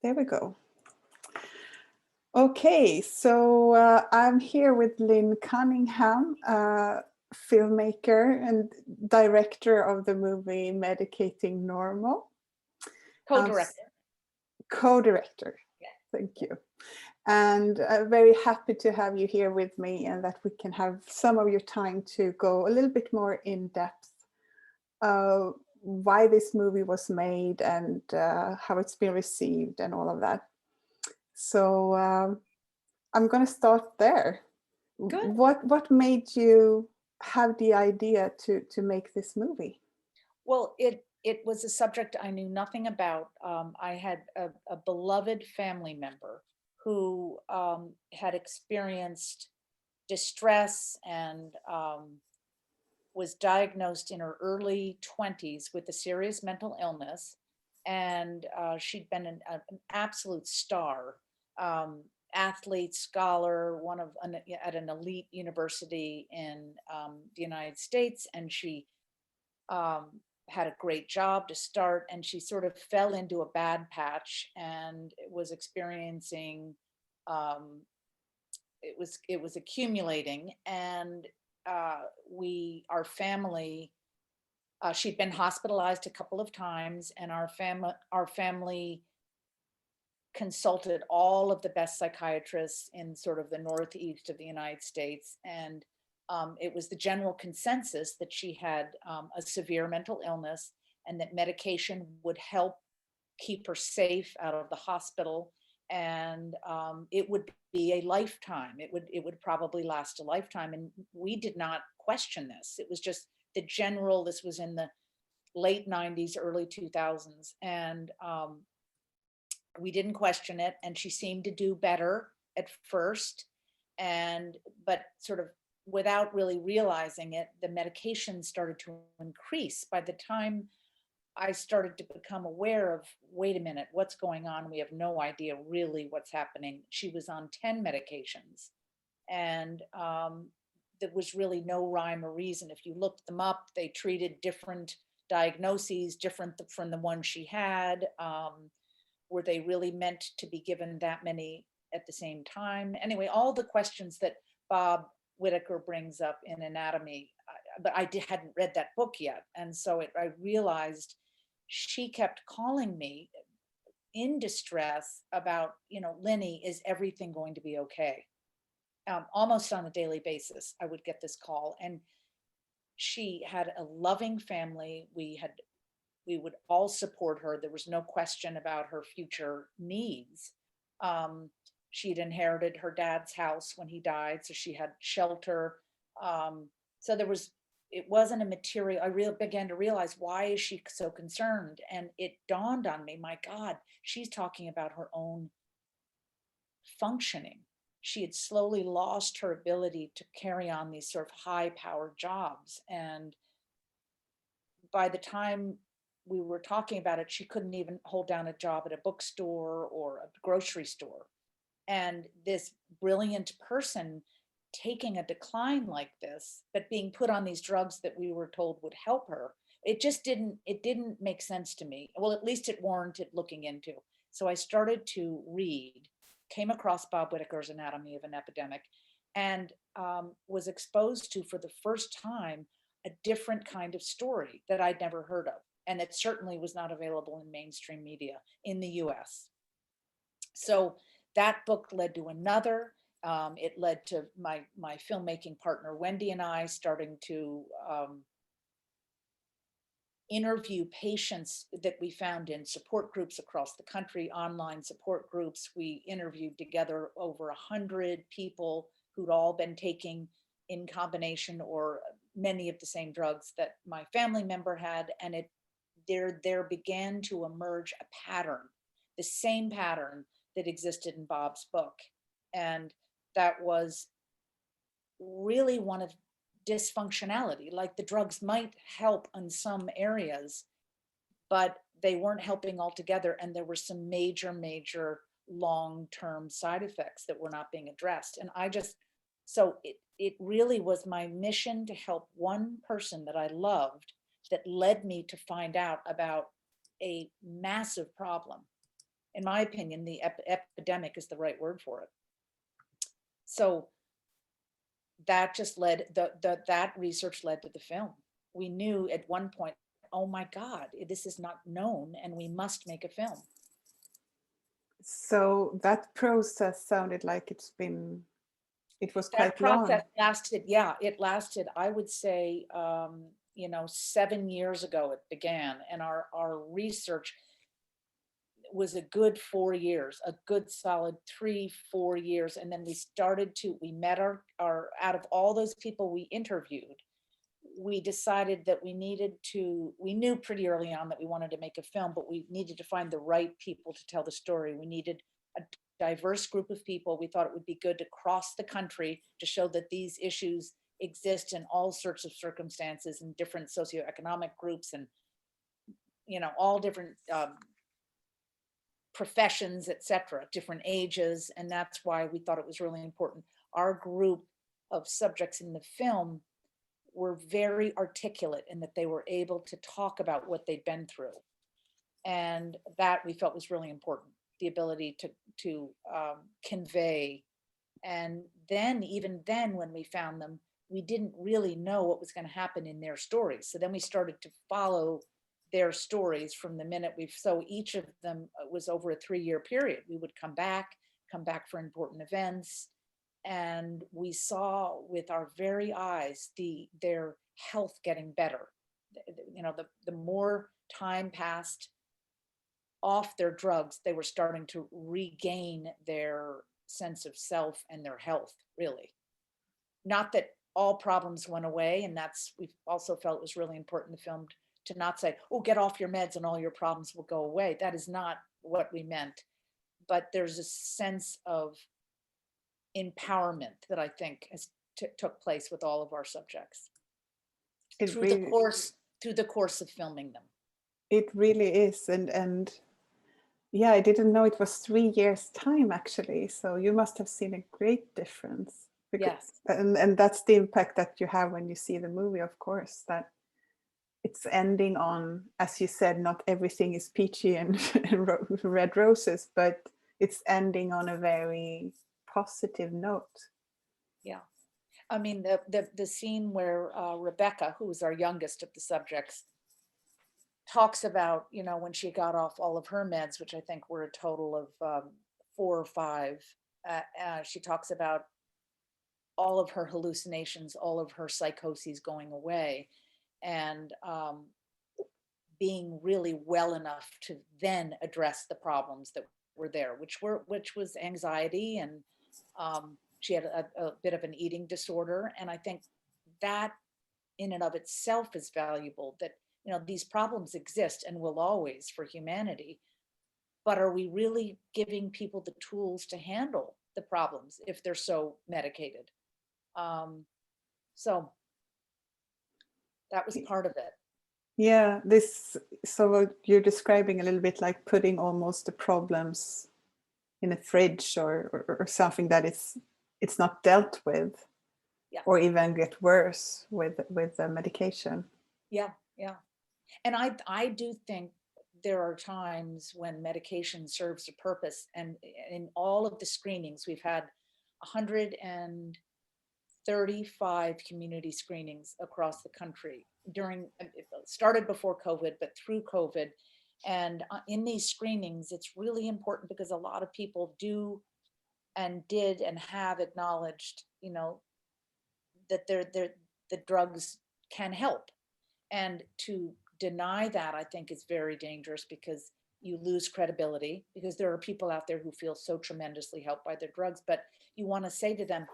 There we go. Okay, so I'm here with Lynn Cunningham, filmmaker and director of the movie Medicating Normal. Co-director. Co-director, Yeah. Thank you. And I'm very happy to have you here with me and that we can have some of your time to go a little bit more in depth why this movie was made and how it's been received and all of that. So I'm going to start there. Good. What made you have the idea to make this movie? Well, it was a subject I knew nothing about. I had a beloved family member who had experienced distress and was diagnosed in her early 20s with a serious mental illness. And she'd been an absolute star, athlete, scholar, at an elite university in the United States. And she had a great job to start, and she sort of fell into a bad patch and was experiencing it was accumulating. And our family, she'd been hospitalized a couple of times, and our family consulted all of the best psychiatrists in sort of the northeast of the United States. And it was the general consensus that she had a severe mental illness and that medication would help keep her safe out of the hospital. And it would be a lifetime. It would probably last a lifetime. And we did not question this. It was just the general, this was in the late 90s, early 2000s. And we didn't question it. And she seemed to do better at first. But sort of without really realizing it, the medication started to increase. By the time I started to become aware of, wait a minute, what's going on? We have no idea really what's happening. She was on 10 medications, and there was really no rhyme or reason. If you looked them up, they treated different diagnoses, different from the one she had. Were they really meant to be given that many at the same time? Anyway, all the questions that Bob Whitaker brings up in Anatomy, but I hadn't read that book yet. And so I realized she kept calling me in distress about, Lenny, is everything going to be okay? Almost on a daily basis, I would get this call. And she had a loving family. We would all support her. There was no question about her future needs. She'd inherited her dad's house when he died, so she had shelter. So it wasn't a material. I began to realize, why is she so concerned? And it dawned on me, my God, she's talking about her own functioning. She had slowly lost her ability to carry on these sort of high-powered jobs. And by the time we were talking about it, she couldn't even hold down a job at a bookstore or a grocery store. And this brilliant person taking a decline like this, but being put on these drugs that we were told would help her, it didn't make sense to me. Well, at least it warranted looking into. So I started to read, came across Bob Whitaker's Anatomy of an Epidemic, and was exposed to, for the first time, a different kind of story that I'd never heard of. And it certainly was not available in mainstream media in the US. So that book led to another. It led to my filmmaking partner, Wendy, and I starting to interview patients that we found in support groups across the country, online support groups. We interviewed together over 100 people who'd all been taking in combination or many of the same drugs that my family member had. And there began to emerge a pattern, the same pattern that existed in Bob's book. And that was really one of dysfunctionality. Like, the drugs might help in some areas, but they weren't helping altogether. And there were some major long-term side effects that were not being addressed. And so it really was my mission to help one person that I loved, that led me to find out about a massive problem. in my opinion, the epidemic is the right word for it. So that just led, that research led to the film. We knew at one point, oh my God, this is not known and we must make a film. So that process sounded like it was That quite long. process lasted, yeah, it lasted, I would say, 7 years ago it began, and our research was a good 4 years, a good solid 3-4 years. And then we met our out of all those people we interviewed, we decided that we knew pretty early on that we wanted to make a film, but we needed to find the right people to tell the story. We needed a diverse group of people. We thought it would be good to cross the country to show that these issues exist in all sorts of circumstances in different socioeconomic groups and, all different professions, etc., different ages. And that's why we thought it was really important. Our group of subjects in the film were very articulate in that they were able to talk about what they'd been through. And that we felt was really important, the ability to convey. And then, even then, when we found them, we didn't really know what was going to happen in their stories. So then we started to follow their stories from the minute so each of them was over a 3-year period. We would come back for important events. And we saw with our very eyes their health getting better. The more time passed off their drugs, they were starting to regain their sense of self and their health, really. Not that all problems went away, and we also felt it was really important in the film to not say, oh, get off your meds and all your problems will go away. That is not what we meant. But there's a sense of empowerment that I think took place with all of our subjects through the course of filming them. It really is. And yeah, I didn't know it was 3 years time actually. So you must have seen a great difference. Yes. And that's the impact that you have when you see the movie, of course, that it's ending on, as you said, not everything is peachy and red roses, but it's ending on a very positive note. Yeah. I mean, the scene where Rebecca, who was our youngest of the subjects, talks about, when she got off all of her meds, which I think were a total of 4 or 5, she talks about all of her hallucinations, all of her psychoses going away, and being really well enough to then address the problems that were there, which was anxiety, and she had a bit of an eating disorder. And I think that in and of itself is valuable, that these problems exist and will always for humanity, but are we really giving people the tools to handle the problems if they're so medicated? So that was part of it. Yeah, so you're describing a little bit like putting almost the problems in a fridge or something that it's not dealt with, yeah, or even get worse with the medication. Yeah. And I do think there are times when medication serves a purpose. And in all of the screenings, we've had 135 community screenings across the country. It started before COVID, but through COVID. And in these screenings, it's really important because a lot of people do and did and have acknowledged, that the drugs can help. And to deny that, I think, is very dangerous, because you lose credibility, because there are people out there who feel so tremendously helped by their drugs. But you want to say to them,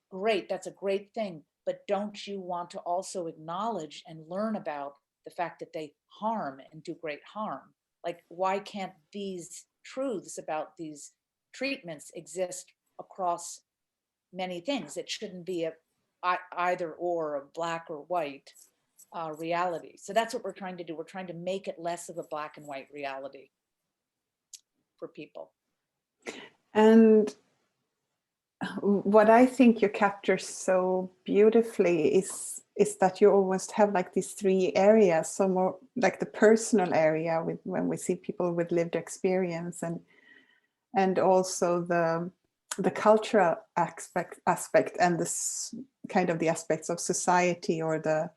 great, that's a great thing, but don't you want to also acknowledge and learn about the fact that they harm and do great harm? Like, why can't these truths about these treatments exist across many things? It shouldn't be either or, a black or white reality. So that's what we're trying to do. We're trying to make it less of a black and white reality for people. And what I think you capture so beautifully is that you almost have like these 3 areas. So more like the personal area, when we see people with lived experience, and and also the cultural aspect and this kind of the aspects of society, or the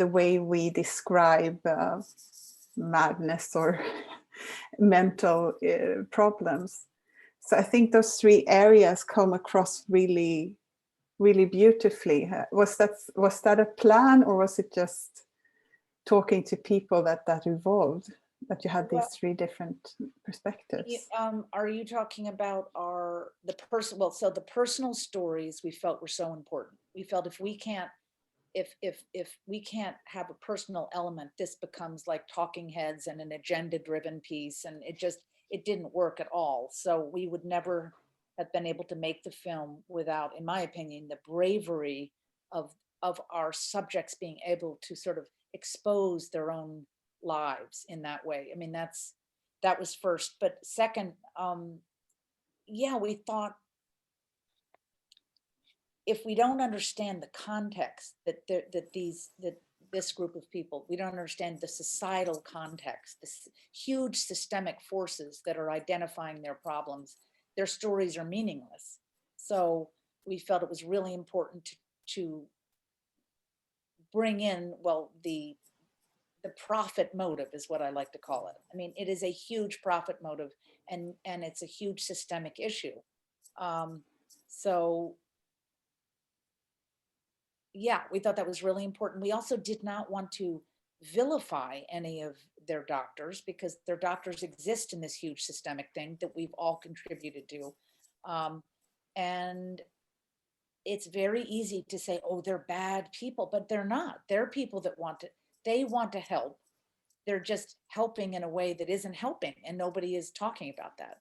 way we describe madness or mental problems. So I think those three areas come across really, really beautifully. Was that a plan, or was it just talking to people that evolved, that you had these three different perspectives? Are you talking about the personal stories we felt were so important. We felt if we can't have a personal element, this becomes like talking heads and an agenda driven piece, and it didn't work at all. So we would never have been able to make the film without, in my opinion, the bravery of our subjects being able to sort of expose their own lives in that way. I mean, that was first. But second, we thought, if we don't understand the context that this group of people, we don't understand the societal context, the huge systemic forces that are identifying their problems, their stories are meaningless. So we felt it was really important to bring in, the profit motive is what I like to call it. I mean, it is a huge profit motive, and it's a huge systemic issue. We thought that was really important. We also did not want to vilify any of their doctors, because their doctors exist in this huge systemic thing that we've all contributed to. And it's very easy to say, oh, they're bad people, but they're not. They're people that want to help. They're just helping in a way that isn't helping, and nobody is talking about that.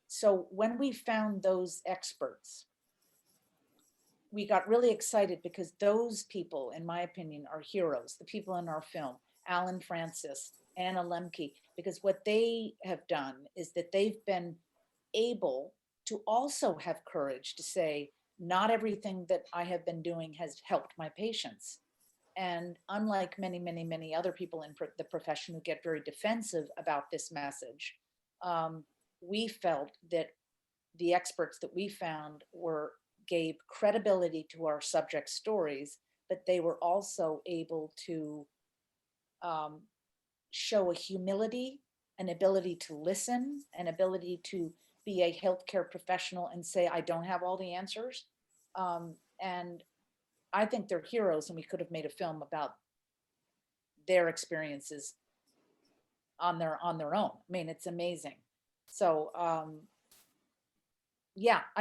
So when we found those experts, we got really excited, because those people, in my opinion, are heroes. The people in our film, Alan Francis, Anna Lemke, because what they have done is that they've been able to also have courage to say, not everything that I have been doing has helped my patients. And unlike many, many, many other people in the profession who get very defensive about this message, we felt that the experts that we found gave credibility to our subject stories, but they were also able to show a humility, an ability to listen, an ability to be a healthcare professional and say, I don't have all the answers. And I think they're heroes, and we could have made a film about their experiences on their own. I mean, it's amazing. So I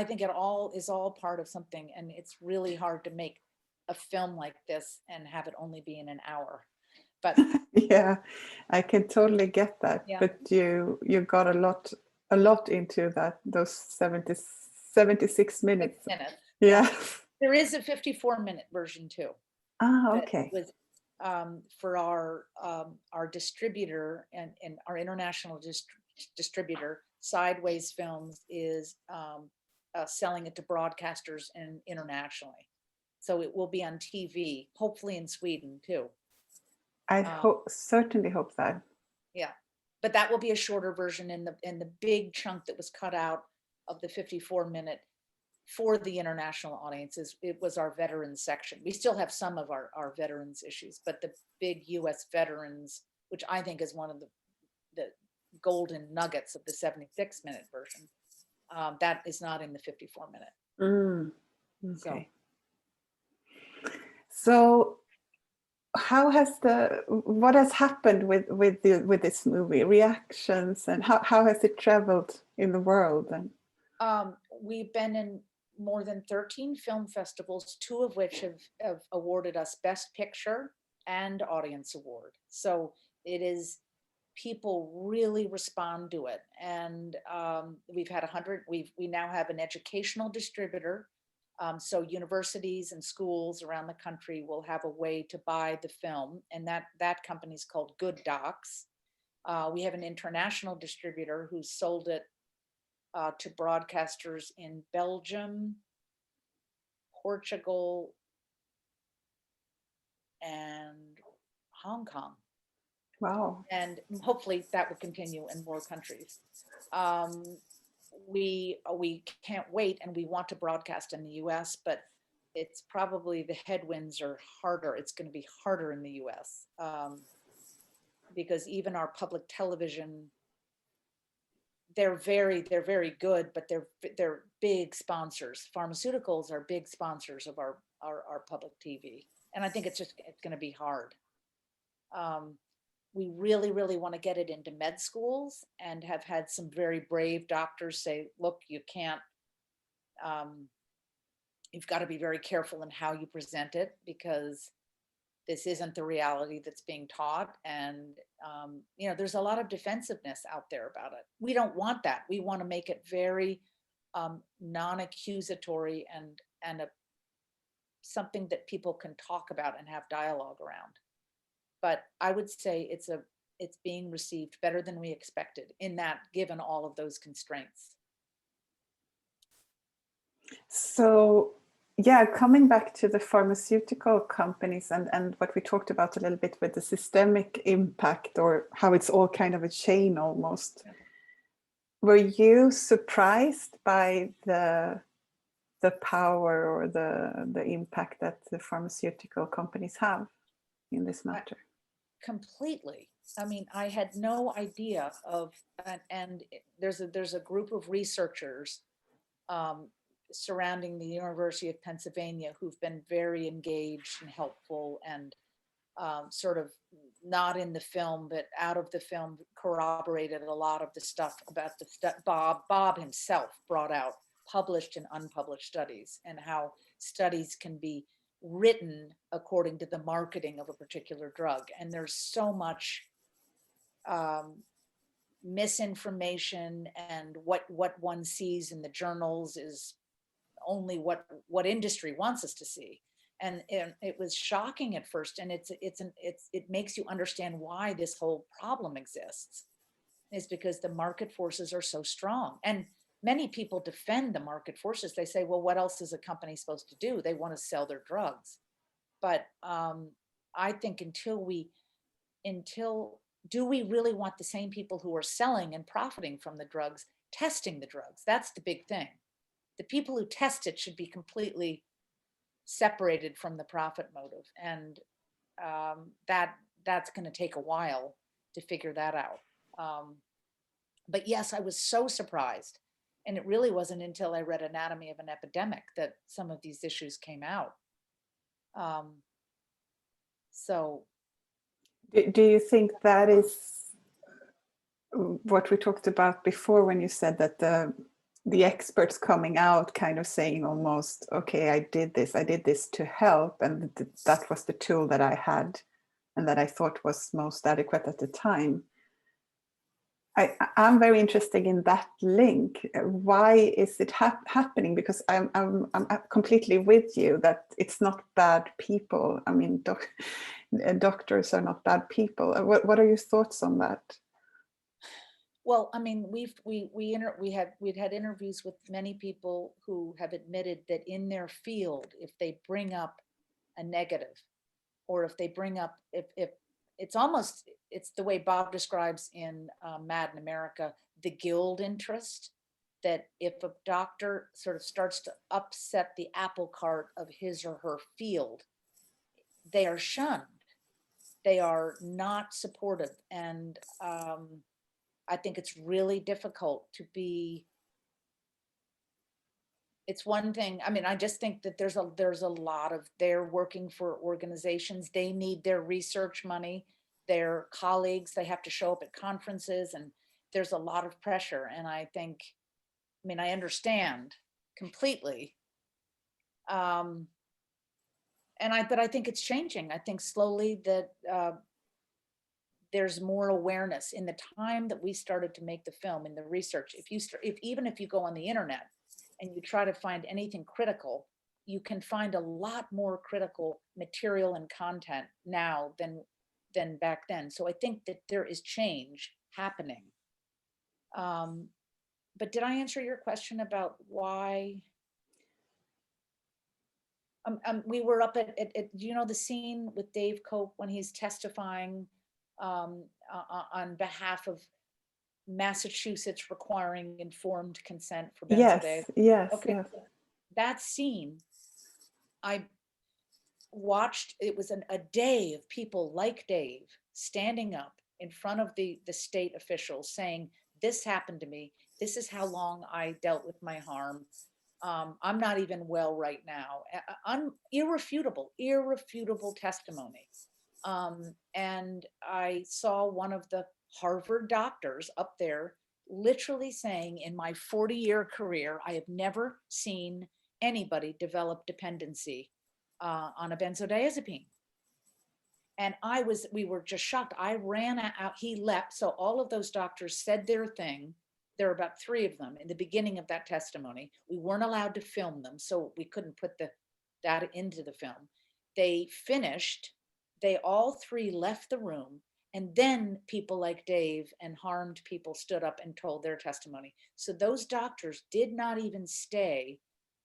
think it is all part of something, and it's really hard to make a film like this and have it only be in an hour. But yeah, I can totally get that. Yeah. But you got a lot into that, those 76 minutes. Yeah. There is a 54-minute version too. Okay. It was for our distributor and our international distributor, Sideways Films, is selling it to broadcasters and internationally. So it will be on TV, hopefully in Sweden too. I certainly hope that. Yeah, but that will be a shorter version, and the big chunk that was cut out of the 54-minute for the international audiences, it was our veterans section. We still have some of our veterans issues, but the big US veterans, which I think is one of the golden nuggets of the 76-minute version, that is not in the 54-minute. Okay. So what has happened with this movie, reactions, and how has it traveled in the world? And we've been in more than 13 film festivals, 2 of which have awarded us Best Picture and Audience Award. So it is, people really respond to it. And we've had 100, we now have an educational distributor. So universities and schools around the country will have a way to buy the film, and that company is called Good Docs. We have an international distributor who sold it to broadcasters in Belgium, Portugal, and Hong Kong. Wow. And hopefully that will continue in more countries. Um, we can't wait, and we want to broadcast in the US, but it's probably the headwinds are harder. It's going to be harder in the US, because even our public television, they're very good, but they're big sponsors. Pharmaceuticals are big sponsors of our public TV, and I think it's going to be hard. Um, we really want to get it into med schools, and have had some very brave doctors say, look, you can't, you've got to be very careful in how you present it, because this isn't the reality that's being taught. And, there's a lot of defensiveness out there about it. We don't want that. We want to make it very non-accusatory, and something that people can talk about and have dialogue around. But I would say it's being received better than we expected, in that, given all of those constraints. So, yeah, coming back to the pharmaceutical companies and what we talked about a little bit with the systemic impact, or how it's all kind of a chain almost. Were you surprised by the power or the impact that the pharmaceutical companies have in this matter? Completely. I mean, I had no idea of, and there's a group of researchers surrounding the University of Pennsylvania who've been very engaged and helpful, and sort of not in the film, but out of the film, corroborated a lot of the stuff about the stuff Bob himself brought out, published and unpublished studies, and how studies can be written according to the marketing of a particular drug. And there's so much misinformation, and what one sees in the journals is only what industry wants us to see. And it was shocking at first, and it makes you understand why this whole problem exists, is because the market forces are so strong. And many people defend the market forces. They say, well, what else is a company supposed to do? They want to sell their drugs. But I think until do we really want the same people who are selling and profiting from the drugs testing the drugs? That's the big thing. The people who test it should be completely separated from the profit motive. And that's going to take a while to figure that out. But yes, I was so surprised. And it really wasn't until I read Anatomy of an Epidemic that some of these issues came out. So Do you think that is what we talked about before, when you said that the experts coming out kind of saying almost, okay, I did this to help, and that was the tool that I had and that I thought was most adequate at the time. I'm very interested in that link. Why is it happening? Because I'm completely with you that it's not bad people. I mean, doctors are not bad people. What are your thoughts on that? Well, I mean, we'd had interviews with many people who have admitted that in their field, if they bring up a negative, or if they bring up, if it's the way Bob describes in Mad in America, the guild interest, that if a doctor sort of starts to upset the apple cart of his or her field, they are shunned. They are not supported. And I think it's really difficult to be. It's one thing. I mean, I just think that there's a lot of, they're working for organizations. They need their research money, their colleagues, they have to show up at conferences, and there's a lot of pressure. And I think, I mean, I understand completely. But I think it's changing. I think slowly that there's more awareness. In the time that we started to make the film, in the research, even if you go on the internet and you try to find anything critical, you can find a lot more critical material and content now than back then. So I think that there is change happening. But did I answer your question about why? We were up at, do you know the scene with Dave Cope when he's testifying on behalf of Massachusetts requiring informed consent for Yes, benzodiazepines. yes, Okay, yes. that scene, I watched, it was a day of people like Dave standing up in front of the state officials saying, this happened to me. This is how long I dealt with my harm. I'm not even well right now. Irrefutable testimony. And I saw one of the Harvard doctors up there literally saying, in my 40-year career, I have never seen anybody develop dependency on a benzodiazepine. And we were just shocked. I ran out, he leapt. So all of those doctors said their thing. There were about 3 of them in the beginning of that testimony. We weren't allowed to film them, so we couldn't put the data into the film. They finished, they all 3 left the room, and then people like Dave and harmed people stood up and told their testimony. So those doctors did not even stay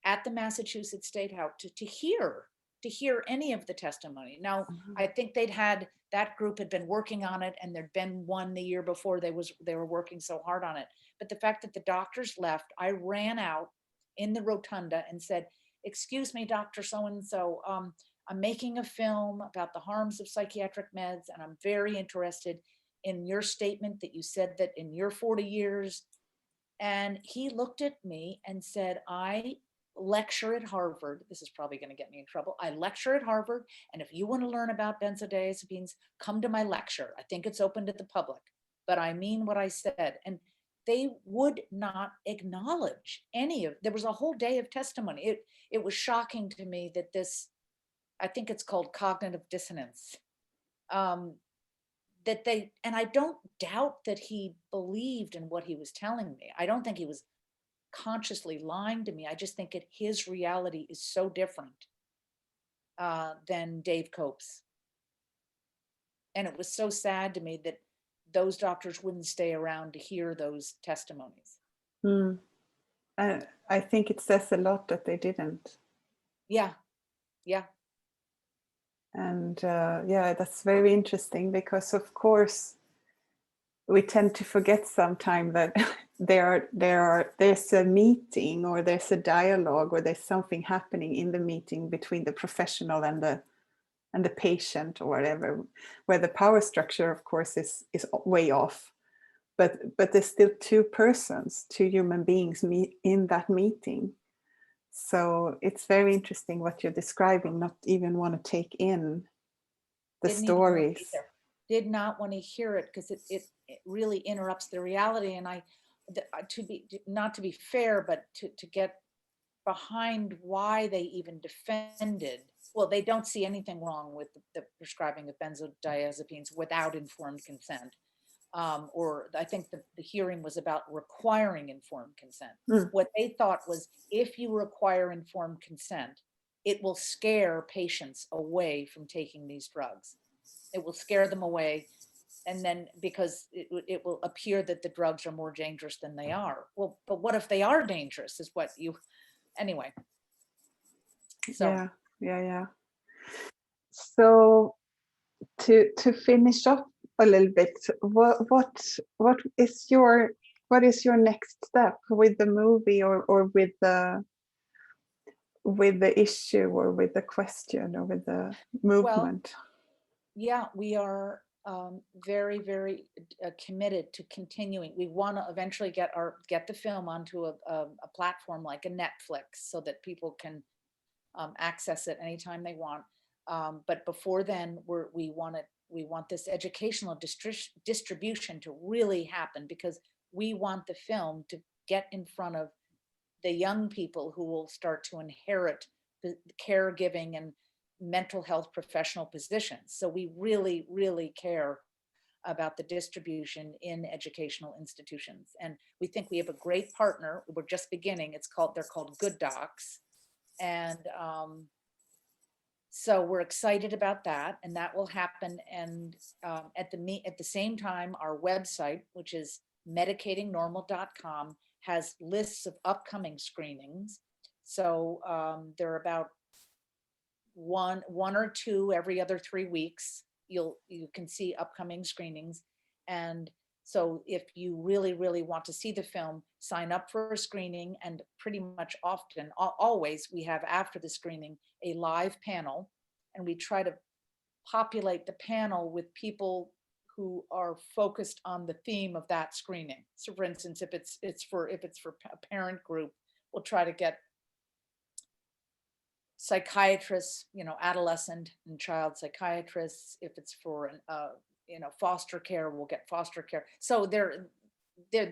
at the Massachusetts State House to hear any of the testimony. Now, I think that group had been working on it, and there'd been one the year before they were working so hard on it. But the fact that the doctors left, I ran out in the rotunda and said, excuse me, Dr. So-and-so, I'm making a film about the harms of psychiatric meds, and I'm very interested in your statement that you said that in your 40 years. And he looked at me and said, I lecture at Harvard. This is probably going to get me in trouble. I lecture at Harvard. And if you want to learn about benzodiazepines, come to my lecture. I think it's open to the public, but I mean what I said. And they would not acknowledge there was a whole day of testimony. It was shocking to me that I think it's called cognitive dissonance. And I don't doubt that he believed in what he was telling me. I don't think he was consciously lying to me. I just think his reality is so different than Dave Cope's. And it was so sad to me that those doctors wouldn't stay around to hear those testimonies. I think it says a lot that they didn't. Yeah. And that's very interesting, because of course we tend to forget sometimes that there's a meeting, or there's a dialogue, or there's something happening in the meeting between the professional and the patient, or whatever, where the power structure of course is way off, but there's still 2 persons, 2 human beings in that meeting. So it's very interesting what you're describing, not even want to take in the stories. Did not want to hear it, because it really interrupts the reality. And not to be fair, but to get behind why they even defended, well, they don't see anything wrong with the prescribing of benzodiazepines without informed consent. Or I think the hearing was about requiring informed consent. What they thought was, if you require informed consent, it will scare patients away from taking these drugs. It will scare them away. And then because it will appear that the drugs are more dangerous than they are. Well, but what if they are dangerous is what anyway. So. Yeah. So to finish up a little bit, what is your next step with the movie, or with the issue, or with the question, or with the movement? Well, we are very, very committed to continuing. We want to eventually get the film onto a platform like a Netflix, so that people can access it anytime they want. But before then, we want this educational distribution to really happen, because we want the film to get in front of the young people who will start to inherit the caregiving and mental health professional positions. So we really, really care about the distribution in educational institutions. And we think we have a great partner. We're just beginning. They're called Good Docs. And so we're excited about that, and that will happen. And at the same time, our website, which is medicatingnormal.com, has lists of upcoming screenings. So there are about one or two every other 3 weeks. you can see upcoming screenings. And so if you really, really want to see the film, sign up for a screening, and pretty much often, always, we have after the screening a live panel, and we try to populate the panel with people who are focused on the theme of that screening. So for instance, if it's for a parent group, we'll try to get psychiatrists, adolescent and child psychiatrists. If it's for an foster care, we'll get foster care. So there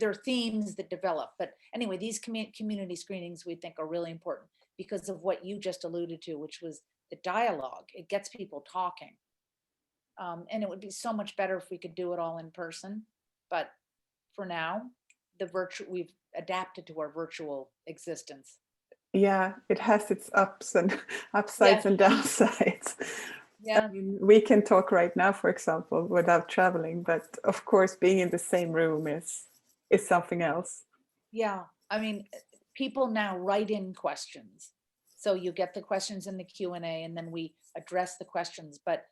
are themes that develop. But anyway, these community screenings we think are really important because of what you just alluded to, which was the dialogue. It gets people talking. And it would be so much better if we could do it all in person. But for now, we've adapted to our virtual existence. Yeah, it has its upsides and downsides. Yeah. I mean, we can talk right now, for example, without traveling, but of course, being in the same room is something else. Yeah, I mean, people now write in questions, so you get the questions in the Q&A, and then we address the questions. But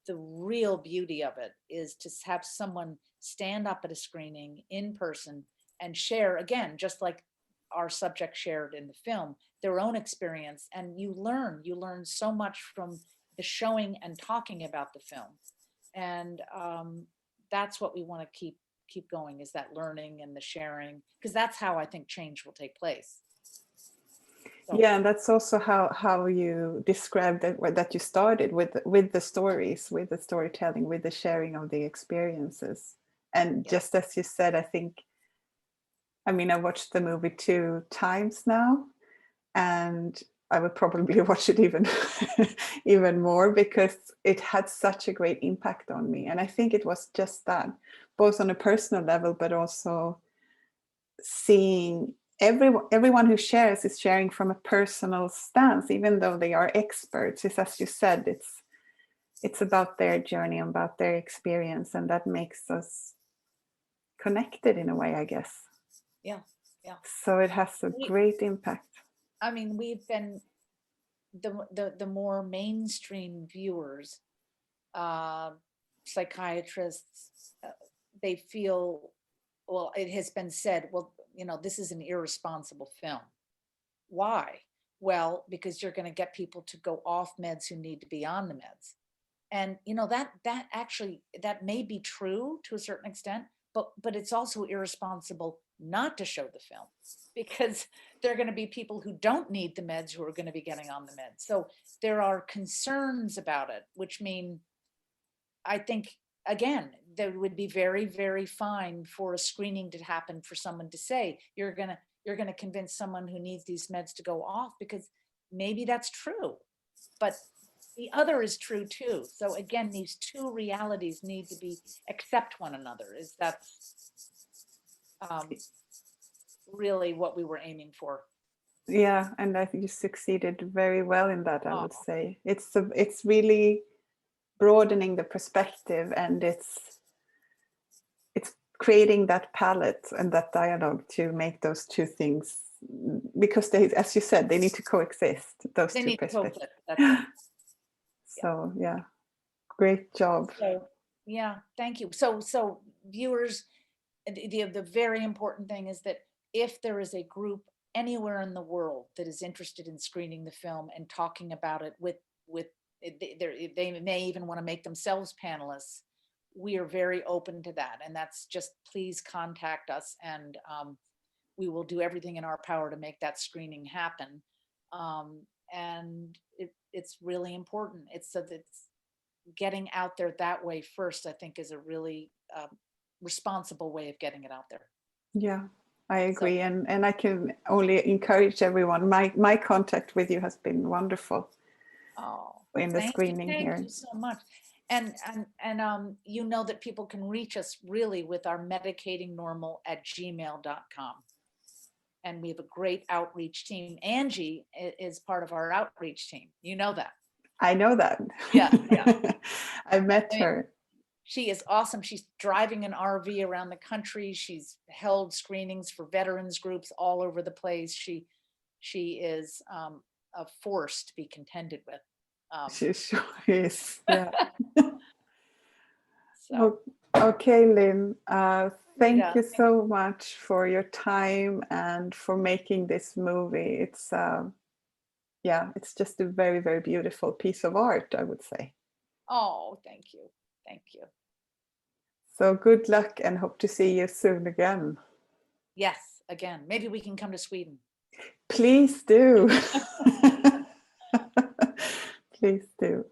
the real beauty of it is to have someone stand up at a screening in person and share, again, just like our subject shared in the film, their own experience. And you learn so much from the showing and talking about the film. And that's what we want to keep going, is that learning and the sharing, because that's how I think change will take place. So. Yeah, and that's also how you described that you started with the stories, with the storytelling, with the sharing of the experiences. And just as you said, I watched the movie 2 times now, and I would probably watch it even more, because it had such a great impact on me. And I think it was just that, both on a personal level, but also seeing everyone who shares is sharing from a personal stance, even though they are experts. It's, as you said, it's about their journey, about their experience, and that makes us connected in a way, I guess. Yeah. So it has a great impact. I mean, we've been the more mainstream viewers, psychiatrists, they feel, well, it has been said, well, this is an irresponsible film. Why? Well, because you're going to get people to go off meds who need to be on the meds. And that actually, that may be true to a certain extent, but it's also irresponsible not to show the film, because there are going to be people who don't need the meds who are going to be getting on the meds. So there are concerns about it, which mean, I think, again, that would be very, very fine for a screening to happen, for someone to say, you're going to convince someone who needs these meds to go off, because maybe that's true, but the other is true too. So again, these two realities need to accept one another. Is that really what we were aiming for? Yeah, and I think you succeeded very well in that. I would say it's really broadening the perspective, and it's creating that palette and that dialogue to make those two things, because they, as you said, they need to coexist, those two perspectives. So yeah, great job. So yeah, thank you. So viewers, the very important thing is that if there is a group anywhere in the world that is interested in screening the film and talking about it they may even want to make themselves panelists, we are very open to that. And that's just, please contact us, and we will do everything in our power to make that screening happen. And it's really important. It's getting out there that way first, I think, is a really responsible way of getting it out there. Yeah, I agree. So, and I can only encourage everyone. My contact with you has been wonderful. In the screening here. Thank you so much. And you know that people can reach us really with our medicatingnormal@gmail.com. And we have a great outreach team. Angie is part of our outreach team. You know that. I know that. Yeah. I met her. She is awesome. She's driving an RV around the country. She's held screenings for veterans groups all over the place. She is a force to be contended with. She sure is. Yeah. So Okay, Lynn. Thank Yeah. you so much for your time and for making this movie. It's it's just a very, very beautiful piece of art, I would say. Oh, thank you. Thank you. So good luck and hope to see you soon again. Yes, again, maybe we can come to Sweden. Please do. Please do.